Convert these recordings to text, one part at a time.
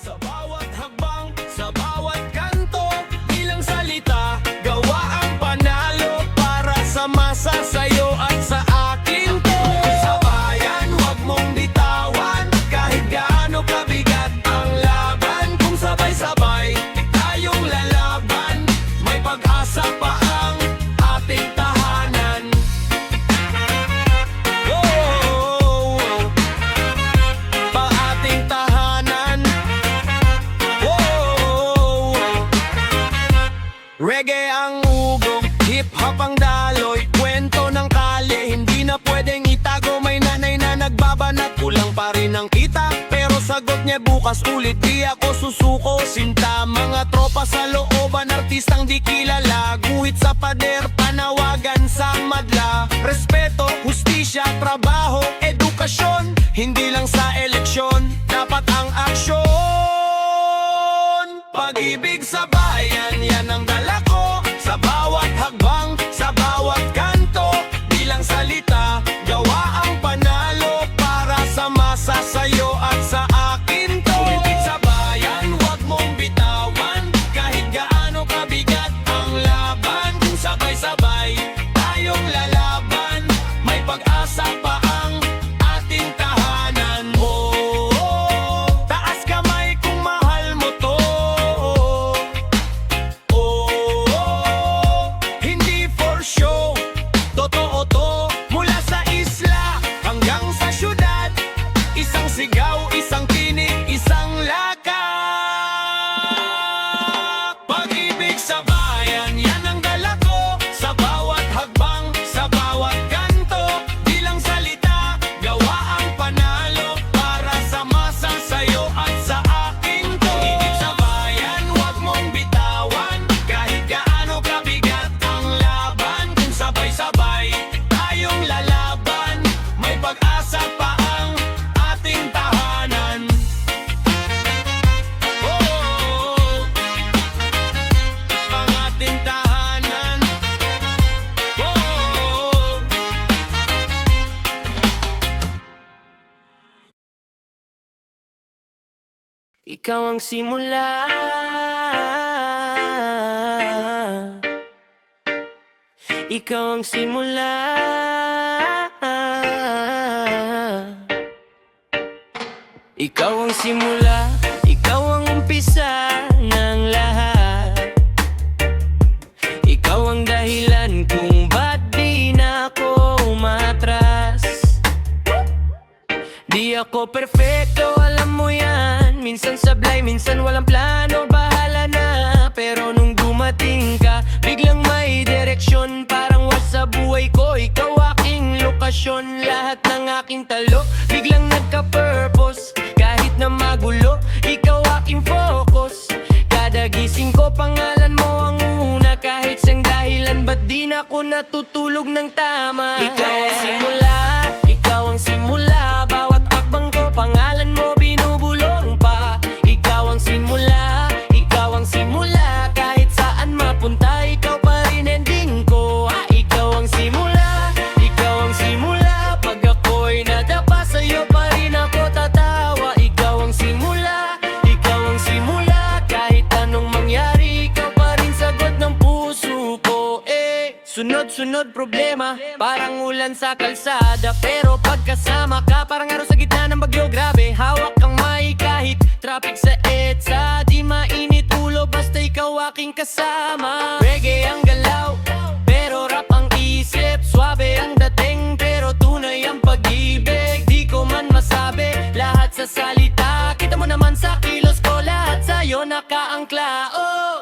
Sa bawat hakbang, sa bawat kanto, ilang salita, gawa ang panalo para sa masa, sa'yo at sa akin to. Sa bayan, huwag mong bitawan, kahit gaano kabigat ang laban. Kung sabay-sabay tayong lalaban, may pag-asa pa ang ating tahanan. Oh, pa ating tahanan. Oh, reggae ang ugong, hip-hop ang daloy, kwento ng kali, hindi na pwedeng itago. May nanay na nagbabanat, kulang pa rin ang kita, pero sagot niya bukas ulit, di ako susuko. Sinta mga tropa sa looban, artistang di kilala, guhit sa pader, panawagan sa madla. Respeto, hustisya, trabaho, edukasyon, hindi lang sa eleksyon, dapat ang aksyon. Pag-ibig sa bayan, yan ang dala ko. Sa bawat hakbang, sa bawat kanto, bilang salita, gawa ang panalo para sa masa, sa'yo at sa akin to. Umibig sa bayan, huwag mong bitawan, kahit gaano kabigat ang laban. Kung sabay-sabay tayong lalaban, may pag-asa pa ang ating tahanan. Oh, taas kamay kung mahal mo to. Oh, hindi for show, totoo to. Mula sa isla hanggang sa syudad, isang sigaw, isang tinig, isang lakas. Pag-ibig sa bayan, yan ang dala ko. Sa bawat hakbang, sa bawat kanto, bilang salita, gawa ang panalo para sa masa, sa'yo at sa akin to. Pag-ibig sa bayan, huwag mong bitawan, kahit gaano kabigat ang laban. Kung sabay-sabay tayong lalaban, may pag-asa pa ang ating tahanan. Oh, ang ating tahanan. Oh, ikaw ang simula, ikaw ang simula. Ikaw ang simula, ikaw ang umpisa ng lahat. Ikaw ang dahilan kung ba't di na ako umatras. Di ako perfecto, alam mo yan. Minsan sablay, minsan walang plano, bahala na. Pero nung dumating ka, biglang may direksyon. Parang was sa buhay ko, ikaw aking lokasyon. Lahat ng aking talo, biglang nagka-purpose. Kahit na magulo, ikaw aking focus. Kada gising ko, pangalan mo ang una. Kahit sang dahilan, ba't di na ako natutulog ng tama. Ikaw ang simula, ikaw ang simula. Bawat akbang ko, pangalan mo binubulong pa. Ikaw ang simula, ikaw ang simula. Kahit saan mapunta, ikaw pa rin ending ko. Ikaw ang simula, ikaw ang simula. Pag ako'y nadapa, sa'yo pa rin ako tatawa. Ikaw ang simula, ikaw ang simula. Kahit anong mangyari, ikaw pa rin sagot ng puso ko. Sunod-sunod problema, parang ulan sa kalsada. Pero pagkasama ka, parang araw sa gitna ng bagyo. Grabe, hawak kang may kahit traffic sa EDSA. Di mainit ulo, basta ikaw aking kasama. Reggae ang galaw, pero rap ang isip. Suabe ang dating, pero tunay ang pag-ibig. Di ko man masabi, lahat sa salita. Kita mo naman sa kilos ko, lahat sa'yo nakaangkla. Oh,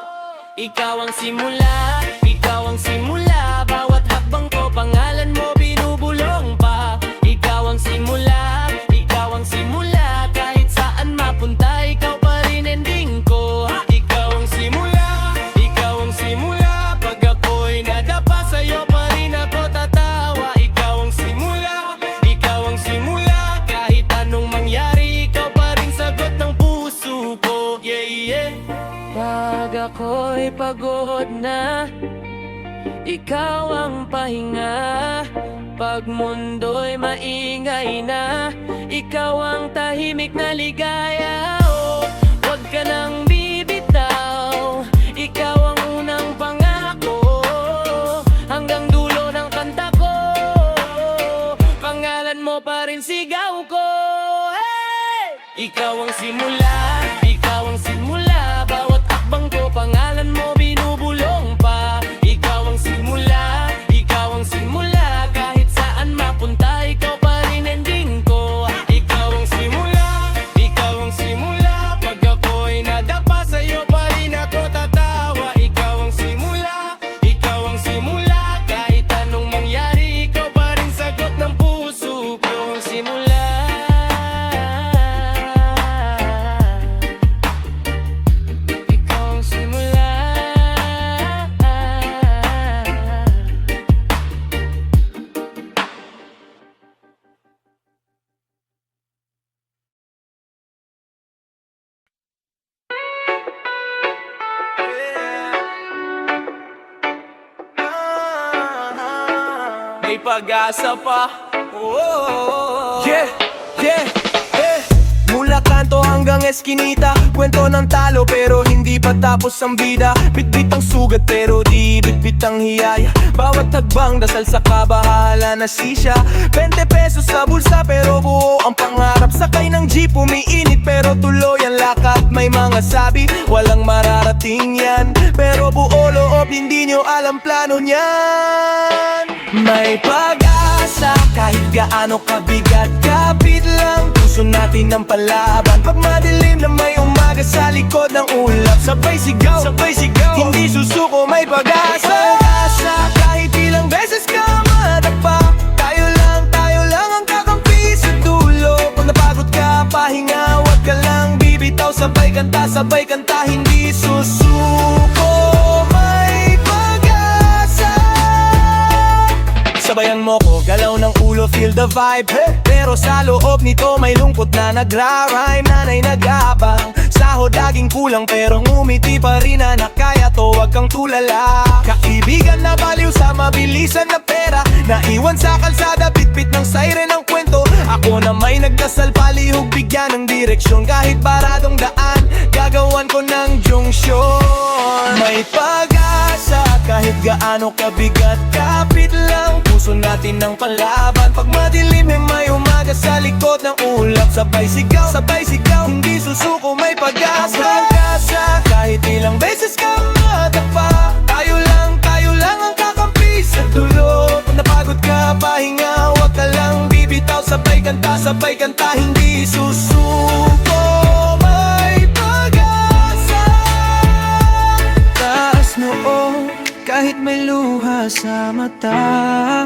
ikaw ang simula, ikaw ang simula. Bawat hakbang ko, pangalan mo binubulong pa. Ikaw ang simula, ikaw ang simula. Kahit saan mapunta, ikaw pa rin ending ko. Ikaw ang simula, ikaw ang simula. Pag ako'y nadapa, sa'yo pa rin ako tatawa. Ikaw ang simula, ikaw ang simula. Kahit anong mangyari, ikaw pa rin sagot ng puso ko. Yeah, yeah. Pag ako'y pagod na, ikaw ang pahinga. Pag mundo'y maingay na, ikaw ang tahimik na ligaya. Oh, wag Ikaw ang simula, ikaw ang simula. Bawat akbang ko, pangalan mo binubulong pa. Ikaw ang simula, ikaw ang simula. Kahit saan mapunta, ikaw pa rin ending ko. Ikaw ang simula, ikaw ang simula. Pag ako'y nadapa sa'yo, pa rin ako tatawa. Ikaw ang simula, ikaw ang simula. Kahit anong mangyari, ikaw pa rin sagot ng puso ko. Ang simula, ikaw ang simula. May pag-asa pa. Yeah, yeah, yeah. Mula kanto hanggang eskinita, kwento ng talo pero hindi pa tapos ang bida. Bitbit ang sugat pero di bitbit ang hiyaya. Bawat hagbang dasal sa kabahala na sisya. 20 pesos sa bulsa pero buo ang pangarap. Sakay ng jeep umiinit pero tuloy ang lakad. May mga sabi walang mararating yan, pero buo loob hindi nyo alam plano niyan. May pag-asa kahit gaano kabigat. Kapit lang puso natin ng palaban. Pag madilim na may umaga sa likod ng ulap, sabay sigaw, sabay sigaw. Hindi susuko, may pag-asa. Pag-asa kahit ilang beses ka madapa. Tayo lang ang kakampi sa dulo. Pag napagod ka, pahinga, wag ka lang bibitaw. Sabay kanta, hindi susuko. May pag-asa. Sabayan mo ko, galaw ng ulo, feel the vibe. Pero sa loob nito may lungkot na nagra-rhyme. Nanay nag-aabang, sahod laging kulang pero ngumiti pa rin na kaya to, wag kang tulala. Kaibigan na baliw sa mabilisan na pera, naiwan sa kalsada, bitbit ng siren ng kwento. Ako na may nagdasal, palihog bigyan ng direksyon. Kahit baradong daan, gagawan ko ng junction. May pag-asa kahit gaano kabigat. Kapit lang puso natin ng palaban. Pag madilim may umaga sa likod ng ulap. Sabay sigaw, hindi susuko, may pag-asa. Pag-asa kahit ilang beses ka madapa. Tayo lang ang kakampi sa dulo. Pag napagod ka, pahinga, wag ka lang bibitaw. Sabay kanta, hindi susuko. May pag-asa. Taas noo kahit may luha sa mata.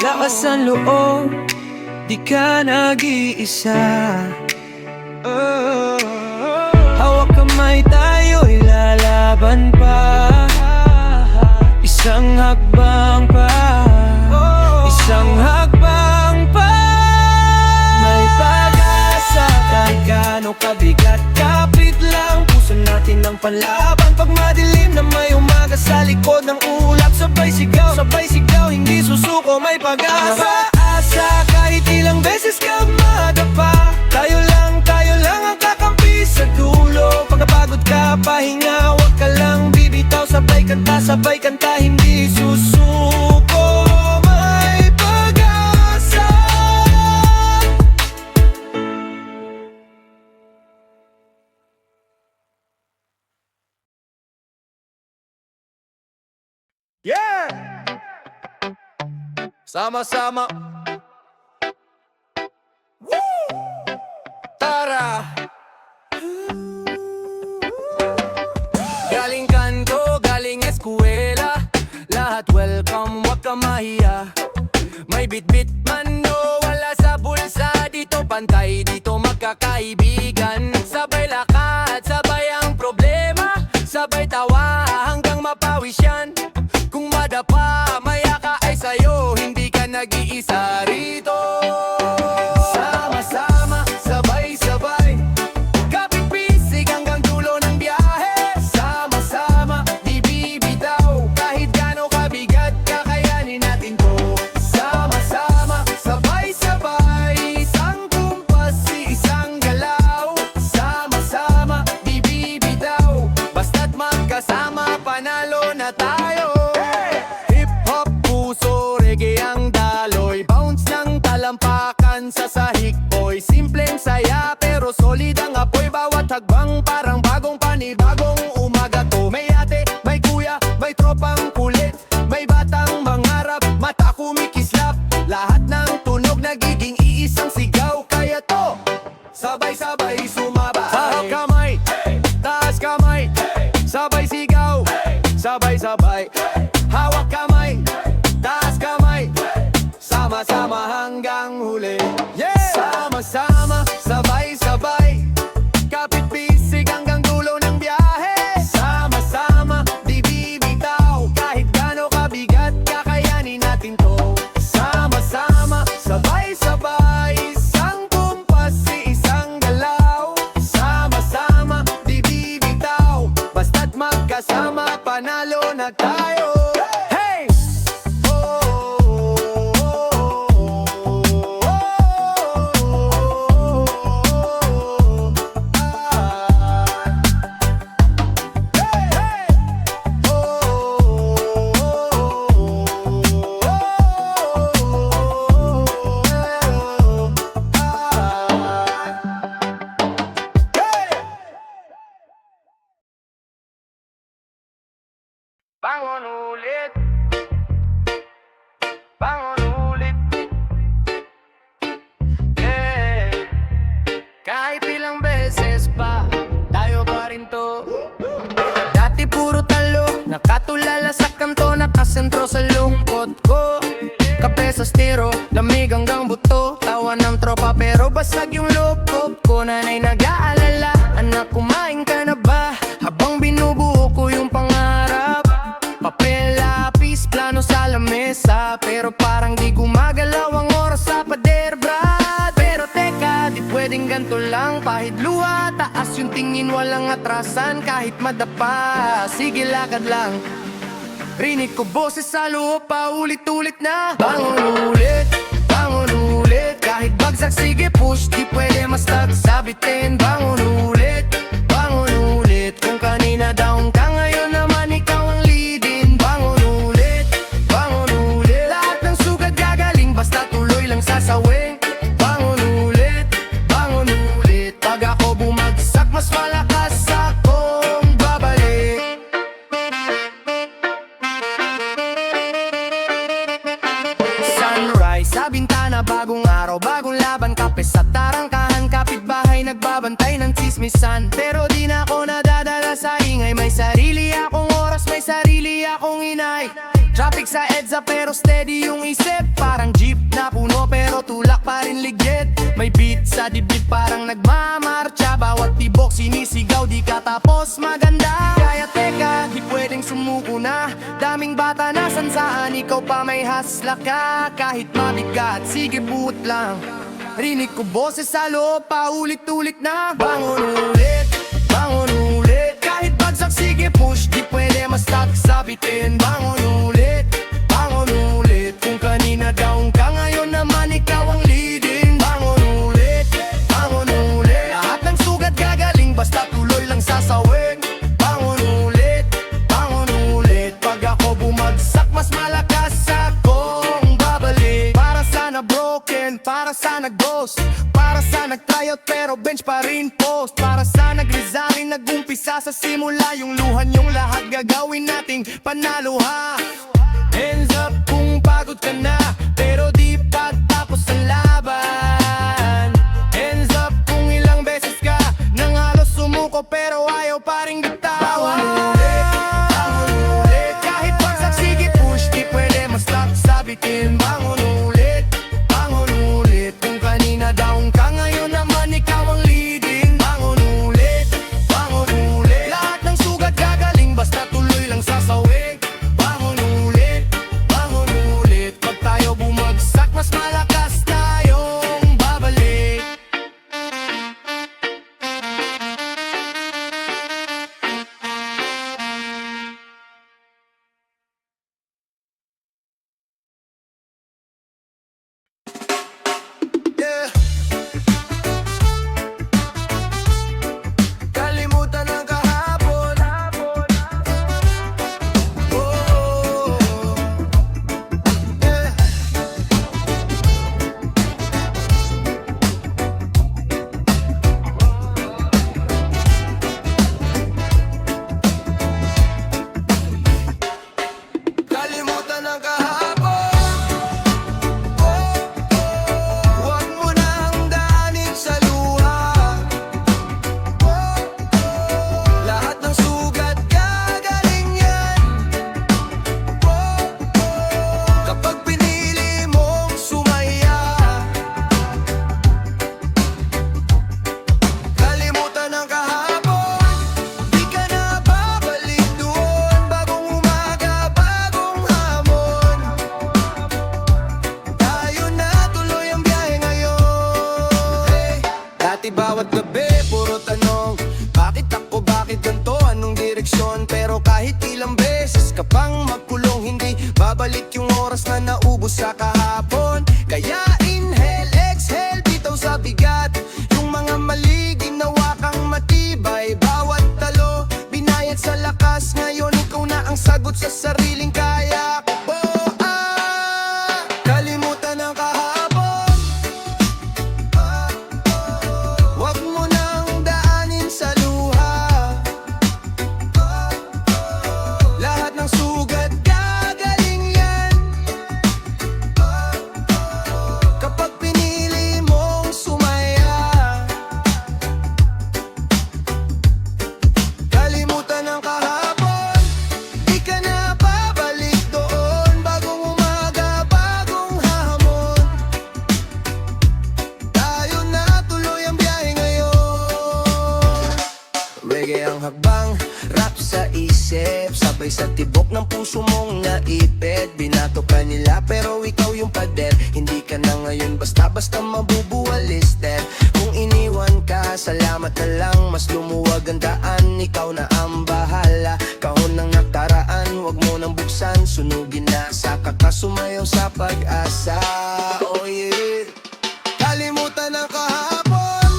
Lakas ang loob, di ka nag-iisa. Hawak kamay tayo'y lalaban pa. Isang hakbang pa, isang hakbang pa. May pag-asa kahit gaano kabigat. Kapit lang puso natin ng panlaban. Pag madilim na may umaga sa likod ng ulap. Sabay sigaw, hindi susuko, may pag-asa. Asa kahit ilang beses ka madapa. Tayo lang ang kakampi sa dulo. Pag napagod ka, pahinga, wag ka lang bibitaw. Sabay kanta, hindi susuko. May pag-asa. Yeah! Sama-sama. Woo! Tara! Galing kanto, galing eskwela. Lahat welcome, wag ka mahiya. May bit-bit man o wala sa bulsa. Dito pantay, dito magkakaibigan. Sabay lakad, sabay ang problema. Sabay tawa hanggang mapawis yan. Kung madapa, maya ka ay sa'yo. Hindi ka nag-iisa rito. Sama-sama, sabay-sabay. Kapit-pisig hanggang dulo ng biyahe. Sama-sama, di bibitaw. Kahit gaano kabigat, kakayanin natin to. Sama-sama, sabay-sabay. Isang kumpas, isang galaw. Sama-sama, di bibitaw. Basta't magkasama, panalo na tayo. Hip-hop, puso, reggae ang daloy. Bounce ng talampakan sa sahig, boy. Simpleng saya. Tumathagbang parang bagong panibagong umaga to. May ate, may kuya, may tropang kulit, may batang mangarap, mata kumikislap. Lahat ng tunog nagiging iisang sigaw. Kaya to, sabay-sabay sumabay. Hawak kamay, taas kamay, sabay sigaw, sabay-sabay. Hawak kamay, taas kamay, sama-sama hanggang huli. Sama-sama, sabay-sabay, kapit bisig hanggang dulo ng biyahe. Sama-sama, di bibitaw, kahit gaano kabigat, kakayanin natin to. Sama-sama, sabay-sabay, isang kumpas, isang galaw. Sama-sama, di bibitaw, basta't magkasama, panalo na tayo. Hey! Bangon ulit, bangon ulit. Yeah. Kahit ilang beses pa, tayo pa rin to. Dati puro talo, nakatulala sa kanto, nakasentro sa lungkot ko. Kape sa stiro, lamig hanggang buto, tawa ng tropa pero basag yung loob ko. Nanay nag-aalala, anak kumain ka na ba? Habang binubuo ko yung pangarap, papel, lapis, plano sa lamesa, pero parang di gumagalaw ang oras sa pader, brad. Pero teka, di pwedeng ganito lang, pahid luha, taas yung tingin, walang atrasan, kahit madapa, sige lakad lang. Rinig ko boses sa loob, paulit-ulit na bangon ulit, kahit bagsak, sige push, di pwede mas tagsabitin. Bangon ulit, kung kanina down ka, ngayon naman ikaw ang leading. Bangon ulit, lahat ng sugat gagaling, basta tuloy lang sasawing. Bangon ulit, pag ako bumagsak, mas malakas akong babalik. Sunrise sa bintana, bagong araw, bagong laban, kape sa tarangkahan, kapitbahay nagbabantay ng tsismisan. Pero di na ako nadadala sa ingay, may sarili akong oras, may sarili akong inay. Traffic sa EDSA pero steady yung isip, parang jeep na puno pero tulak pa rin ligid. May beat sa dibdib parang nagmamarcha, bawat tibok sinisigaw, di ka tapos maganda. Kaya teka, di pwedeng sumuko na, daming bata nasan saan, ikaw pa may hasla ka. Kahit mabigat, sige buot lang, rinig ko boses sa loob, paulit-ulit na bangon ulit, kahit bagsak, sige push, di pwede mas sabitin. Bangon ulit, kung kanina down ka, ngayon naman ikaw ang leading. Bangon ulit, lahat ng sugat gagaling, basta tuloy lang sasawing. Bangon ulit, pag ako bumagsak, mas malakas akong babalik. Para sa na broken, para sa nag-ghost, para sa nag-tryout pero bench pa rin post, para sa nag-resign, nag-umpisa sa simula, yung luhan yung lahat gagawin nating panalo ha. Hands up kung pagod ka na, pero di pa tapos ang laban. Hands up kung ilang beses ka nang halos sumuko pero ayaw pa rin bitawan. Bangon ulit, kahit bagsak, sige push, di pwede mas sabitin. Bangon ulit, kung kanina down ka, ngayon naman ikaw ang leading. Bangon ulit, lahat ng sugat gagaling, basta tuloy lang sasawing. Bangon ulit, pag tayo bumagsak, ka pang magkulong, hindi babalik yung oras na naubos sa kahapon. Kaya inhale, exhale, bitaw sa bigat. Yung mga mali, ginawa kang matibay. Bawat talo, binayad sa lakas. Ngayon ikaw na ang sagot sa sariling kaya. Kalimutan ang kahapon. Huwag mo nang daanin sa luha. Lahat ng sugat gagaling yan kapag pinili mong sumaya. Kalimutan ang kahapon, di ka na babalik doon. Bagong umaga, bagong hamon. Tayo na tuloy ang biyahe ngayon. Reggae ang hakbang, rap sa isip, sabay sa tibok ng puso mong naipit. Binato ka nila pero ikaw yung pader. Hindi ka na ngayon basta-basta mabubuwalisted. Kung iniwan ka, salamat na lang. Mas lumuwag ang daan, ikaw na ang bahala. Kahon ng nakaraan, wag mo nang buksan. Sunugin na sa kakasumayaw sa pag-asa. Oh yeah. Kalimutan ang kahapon.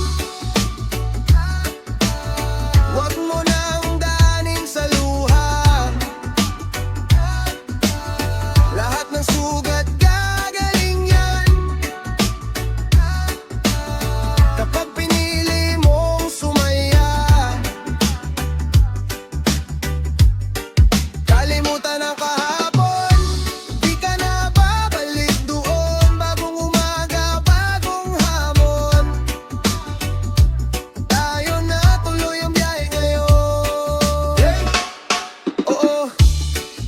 Wag mo nang daanin sa luha. Lahat ng sugat gagaling yan kapag pinili mong sumaya. Kalimutan ang kahapon, di ka na babalik doon. Bagong umaga, bagong hamon. Tayo na tuloy ang biyahe ngayon. Oo,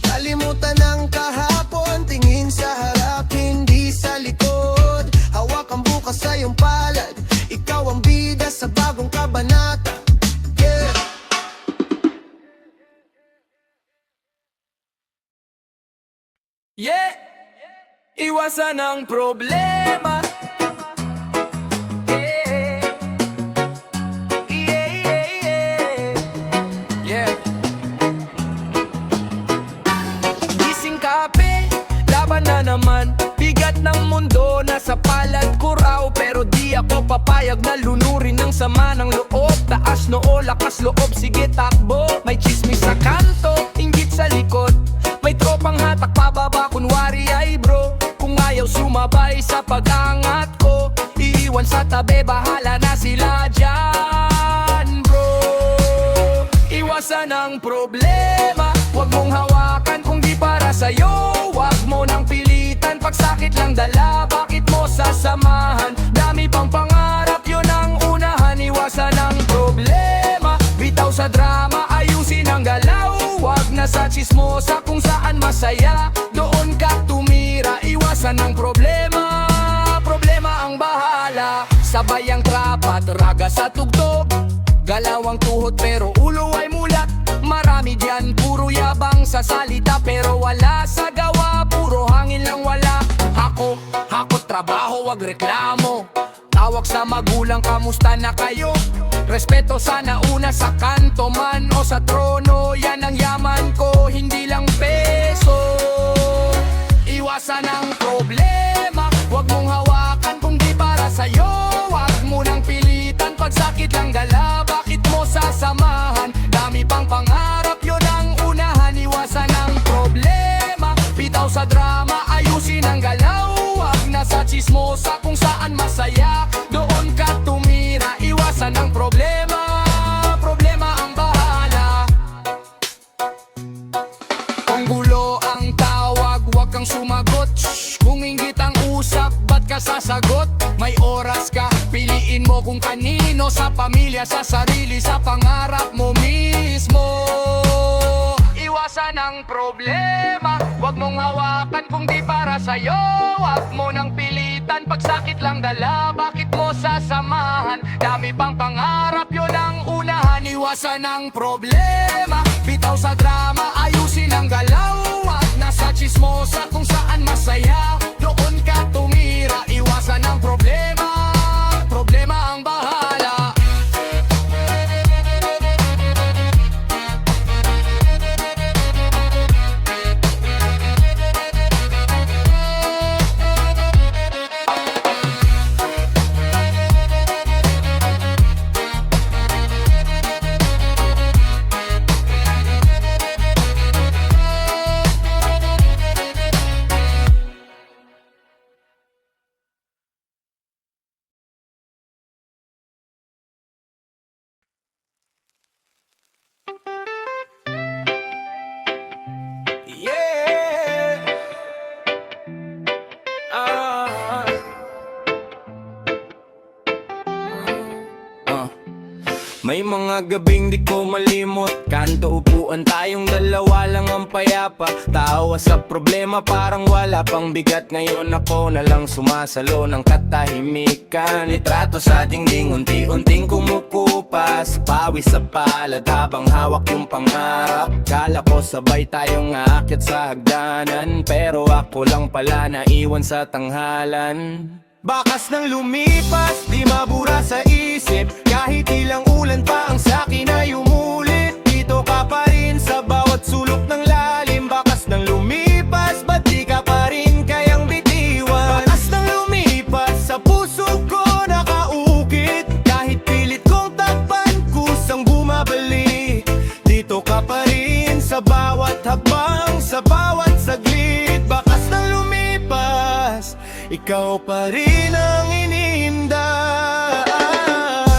kalimutan ang kahapon. Tingin sa harap, hindi sa likod. Hawak ang bukas sa iyong palad. Ikaw ang bida sa bagong kabanata. Yeah. Yeah! Iwasan ang problema. Yeah. Yeah, yeah, yeah. Yeah. Gising kape, laban na naman. Bigat ng mundo, nasa palad ko raw. Pero di ako papayag na lunurin ng sama ng loob. Taas noo, lakas loob, sige takbo. May chismis sa kanto, inggit sa likod. May tropang hatak pababa, kunwari ay bro. Kung ayaw sumabay sa pag-angat ko, iiwan sa tabi, bahala na sila dyan bro. Iwasan ang problema, huwag mong hawakan kung di para sa'yo. Huwag mo nang pilitan, pagsakit lang dala. Bakit mo sasamahan? Dami pang pangarap, yun ang unahan. Iwasan ang problema, bitaw sa drama, ayusin ang galaw. Huwag na sa chismosa kung saan masaya. Doon ka tumira, iwasan ang problema. Problema ang bahala. Sabay ang trapat, raga sa tugtog. Galawang tuhod pero ulo ay mulat. Marami dyan, puro yabang sa salita pero wala sa gawa, puro hangin lang wala. Hako, trabaho, wag reklamo. Tawag sa magulang, kamusta na kayo? Respeto sana una sa kanto man o sa trono. Yan ang yaman ko, hindi lang peso. Iwasan ang problema, wag mong hawakan kung di para sa'yo. Wag mo nang pilitan, pagsakit lang dala. Bakit mo sasamahan? Dami pang pangarap, yun ang unahan. Iwasan ang problema, bitaw sa drama, ayusin ang galaw. Wag na sa chismosa kung saan masaya. Doon ka tumira, iwasan ang problema. Problema ang bahala. Kung gulo ang tawag, wag kang sumagot. Shh, kung inggit ang usap, ba't ka sasagot? May oras ka, piliin mo kung kanino. Sa pamilya, sa sarili, sa pangarap mo mismo. Iwasan ang problema, wag mong hawakan kung di para sa'yo. Wag mo nang pilitan, pagsakit lang dala. Bakit mo sasamahan? Dami pang pangarap, yun ang unahan. Iwasan ang problema, bitaw sa drama, ayusin ang galaw. Wag na sa chismosa kung saan masaya. Doon ka tumira, iwasan ang problema. Problema ang bahala. May mga gabing di ko malimot, kanto upuan tayong dalawa lang ang payapa. Tawa sa problema parang wala pang bigat. Ngayon ako na lang sumasalo ng katahimikan. Litrato sa dingding, unti-unting kumukupas. Pawis sa palad habang hawak yung pangarap. Kala ko sabay tayong aakyat sa hagdanan, pero ako lang pala naiwan sa tanghalan. Bakas ng lumipas, di mabura sa isip. Kahit ilang ulan pa ang sakin ay umulit. Dito ka pa rin sa bawat sulok ng lalim. Bakas ng lumipas, ba't di ka pa rin kayang bitiwan? Bakas ng lumipas, sa puso ko nakaukit. Kahit pilit kong takpan, kusang bumabalik. Dito ka pa rin sa bawat habang, sa bawat saglit. Bakas ng lumipas, ikaw pa rin ang iniinda.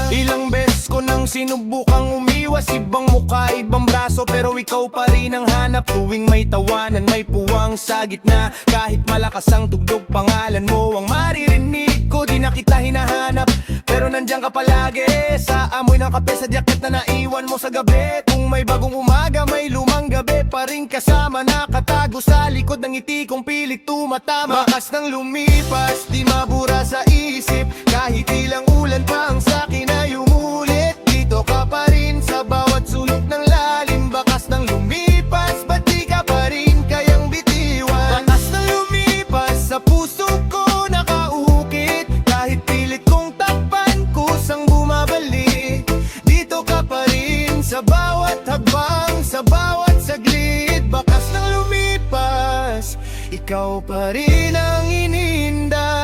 Ilang beses ko nang sinubukang umiwas, ibang mukha, ibang braso, pero ikaw pa rin ang hanap. Tuwing may tawanan, may puwang sa gitna. Kahit malakas ang tugtog, pangalan mo ang maririnig ko. Di na kita hinahanap, pero nandiyan ka palagi. Sa amoy ng kape, sa jacket na naiwan mo sa gabi. Kung may bagong umaga, may lumang gabi pa rin kasama. Nakatago sa likod ng ngiti kong pilit tumatama. Bakas ng lumipas, di mabura sa isip. Kahit ilang ulan pa ang sakin ay umulit. Dito ka pa rin sa bawat sulok ng lalim. Bakas ng lumipas, ba't di ka pa rin kayang bitiwan? Bakas ng lumipas, sa puso ko nakaukit. Kahit pilit kong takpan, kusang bumabalik. Dito ka pa rin sa bawat habang, sa bawat saglit. Bakas ng lumipas, ikaw pa rin ang ininda.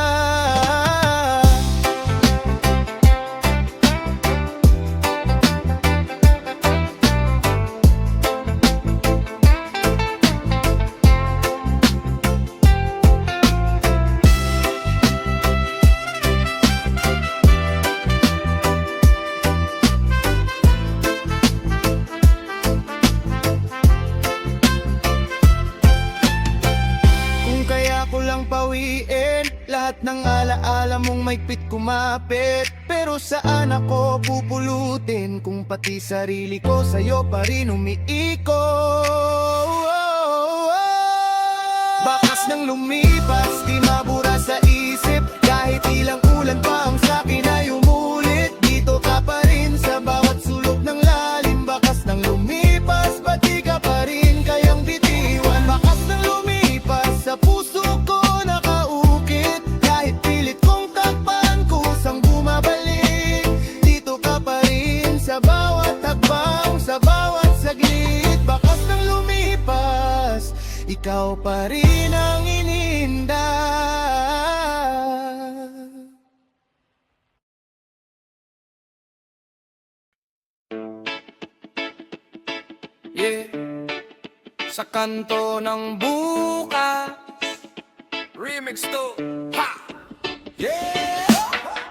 Pawiin lahat ng alaala mong maigpit kumapit. Pero saan ako pupulutin kung pati sarili ko sa'yo pa rin umiiko? Bakas ng lumipas, di mabura sa isip. Kahit ilang ulan pa ang sakin ay umulit. Dito ka pa rin sa bawat sulok ng lalim. Bakas ng lumipas, ba't di ka pa rin kayang bitiwan? Bakas ng lumipas, sa puso ko nakaukit. Kahit pilit kong takpan, kusang bumabalik. Dito ka pa rin sa bawat hakbang, sa bawat saglit. Bakas ng lumipas, ikaw pa rin ang ininda. Yeah, sa kanto ng bukas, remix to, ha! Yeah!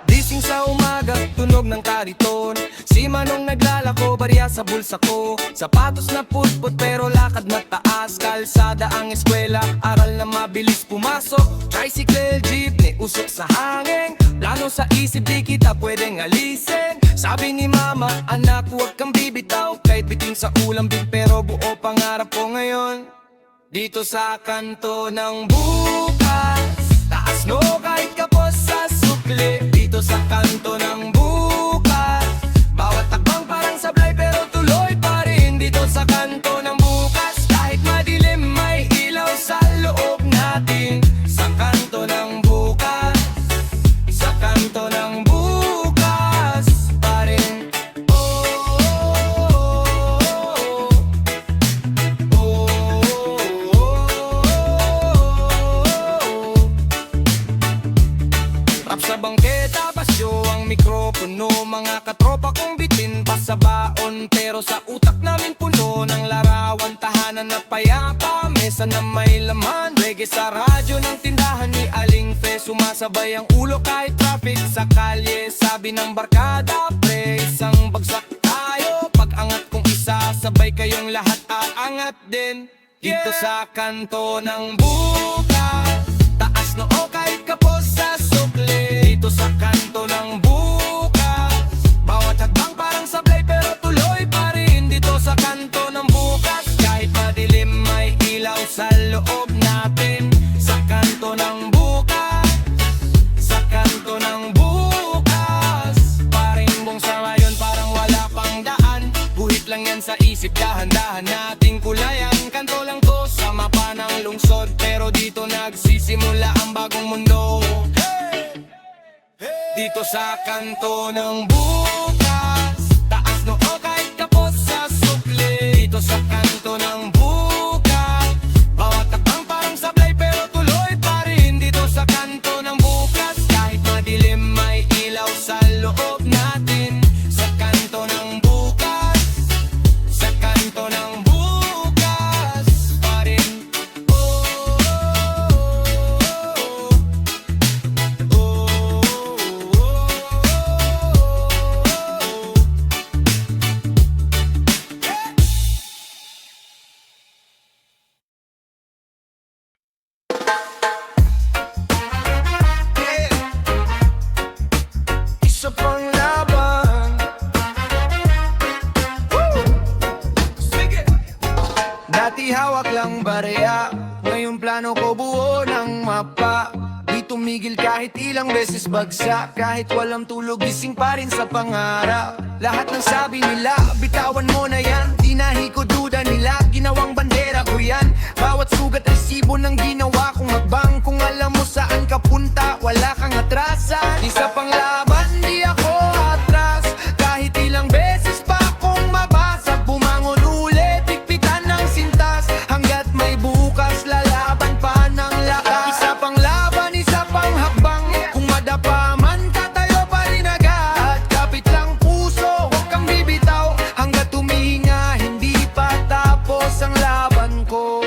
Gising sa umaga, tunog ng kariton. Si Manong naglalako, barya sa bulsa ko. Sapatos na putput pero lakad na taas. Kalsada ang eskwela, aral na mabilis pumasok. Tricycle, jeepney, usok sa hangin. Plano sa isip, di kita pwedeng alisin. Sabi ni mama, anak huwag kang bibitaw. Kahit bitin sa ulambing pero buo pangarap ko ngayon. Dito sa kanto ng bukas, taas no kahit kapos sa sukli. Dito sa kanto ng bukas, bawat takbang parang sablay pero tuloy pa rin. Dito sa kanto ng bukas, kahit madilim may ilaw sa loob natin. Sa kanto ng bukas, sa kanto ng bukas pa rin. Rap sa bangketa, basyo ang mikropono. Mga katropa kong bitin pa sa baon. Pero sa utak namin puno ng larawan. Tahanan na payapa, mesa na may laman. Reggae sa radyo ng tindahan ni Aling Fe. Sumasabay ang ulo kahit traffic sa kalye. Sabi ng barkada, pre, isang bagsak tayo. Pag-angat kong isa, sabay kayong lahat aangat din. Dito sa kanto ng bukas, taas noo kahit kapos sa sukli. Dito sa kanto ng bukas, bawat hakbang parang sablay sa isip, dahan-dahan nating kulayan. Kanto lang to sa mapa ng lungsod, pero dito nagsisimula ang bagong mundo. Dito sa kanto ng bukas, taas noo kahit kapos sa sukli. Dito sa kanto ng bukas, bawat takbang parang sablay pero tuloy pa rin. Dito sa kanto ng bukas, kahit madilim may ilaw sa loob natin. Sa kanto ng bukas, sa kanto ng bukas pa rin. Isa pang laban. Sige. Dati hawak lang barya, ngayon plano ko buo ng mapa. Di tumigil kahit ilang beses bagsak, kahit walang tulog gising pa rin sa pangarap. Lahat ng sabi nila, bitawan mo na yan. Tinahi ko duda nila, ginawang bandera ko yan. Bawat sugat resibo ng ginawa kong hakbang. Kung alam mo saan ka punta, wala kang atrasan. Isa pang laban, di ako atras. Kahit ilang beses pa akong mabasag, bumangon ulit, tikpitan ng sintas. Hanggat may bukas, lalaban pa ng lakas. Isa pang laban, isa pang hakbang. Kung madapa man, tatayo pa rin agad. Kapit lang puso, huwag kang bibitaw. Hanggat tumihinga, hindi pa tapos ang laban ko.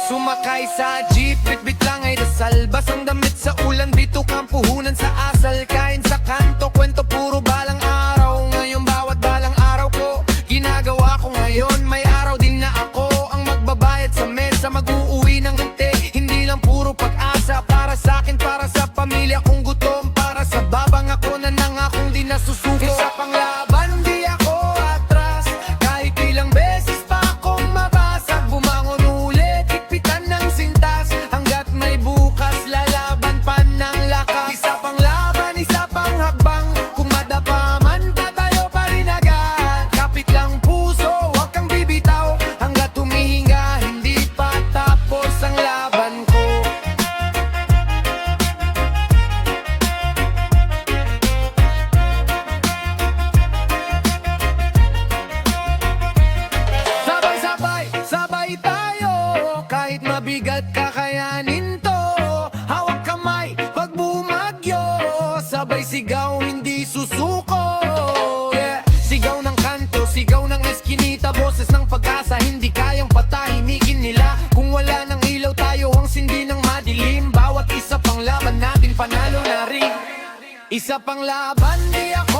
Sumakay sa jeep, bit-bit lang ay dasal. Basang damit sa ulan, bitok ang puhunan sa asal. Kain sa kanto, kwento puro balang araw. Ngayon bawat balang araw ko, ginagawa ko ngayon. May araw din na ako ang magbabayad sa mesa, mag-uuwi ng hinte. Hindi lang puro pag-asa, para sa akin, para sa pamilya kong gutom. Para sa babang ako na nangakong di nasusuko. Isa pang laban, di ako atras. Kahit ilang beses pa akong mabasag, bumangon ulit, tikpitan ng sintas. Hanggat may bukas, lalaban pa ng lakas. Isa pang laban, isa pang hakbang. Kung madapa man, tatayo pa rin agad. Kapit lang puso, huwag kang bibitaw. Hanggat tumihinga, hindi pa tapos ang laban ko. Sabay-sabay, sabay tayo. Kahit mabigat kakayanin to. Hawak kamay pag bumagyo. Sabay sigaw, hindi susuko. Yeah. Sigaw ng kanto, sigaw ng eskinita. Boses ng pag-asa, hindi kayang patahimikin nila. Kung wala ng ilaw, tayo ang sindi ng madilim. Bawat isa pang laban natin, panalo na rin. Isa pang laban, di ako